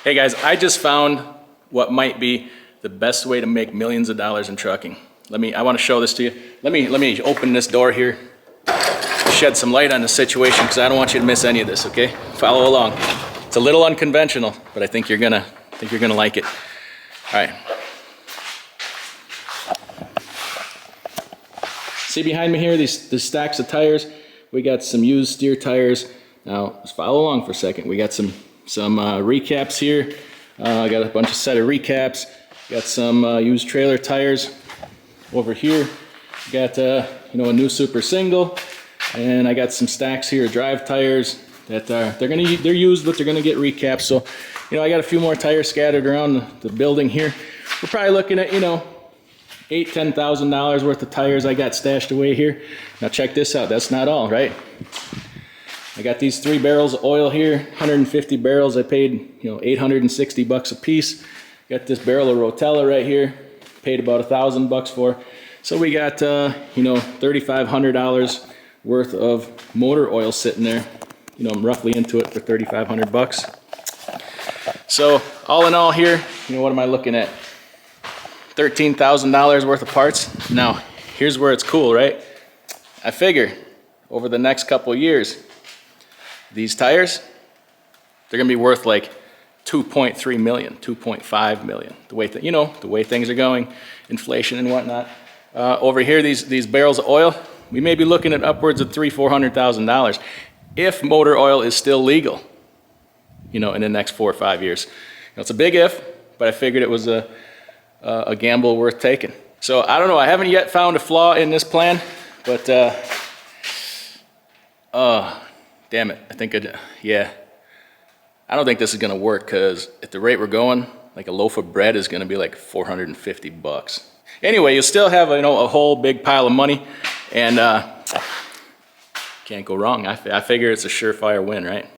Hey guys, I just found what might be the best way to make millions of dollars in trucking. I want to show this to you. Let me open this door here, shed some light on the situation because I don't want you to miss any of this, okay? Follow along. It's a little unconventional, but I think you're gonna like it. All right. See behind me here, these stacks of tires. We got some used steer tires. Now, just follow along for a second. We got some recaps here. I got a bunch of set of recaps. Got some used trailer tires over here. Got a new super single, and I got some stacks here of drive tires that they're used, but they're gonna get recaps. So, I got a few more tires scattered around the building here. We're probably looking at $8,000–$10,000 worth of tires I got stashed away here. Now check this out. That's not all, right? I got these 3 barrels of oil here, 150 barrels. I paid, $860 a piece. Got this barrel of Rotella right here, paid about $1,000 for. So we got, $3,500 worth of motor oil sitting there. I'm roughly into it for $3,500. So all in all here, what am I looking at? $13,000 worth of parts. Now, here's where it's cool, right? I figure over the next couple of years, these tires, they're gonna be worth like 2.3 million, 2.5 million. The way the way things are going, inflation and whatnot. Over here, these barrels of oil, we may be looking at upwards of $300,000–$400,000 if motor oil is still legal, in the next 4 or 5 years. It's a big if, but I figured it was a gamble worth taking. So I don't know. I haven't yet found a flaw in this plan, but damn it, I think I don't think this is gonna work because at the rate we're going, like a loaf of bread is gonna be like $450. Anyway, you'll still have a whole big pile of money, and can't go wrong. I figure it's a surefire win, right?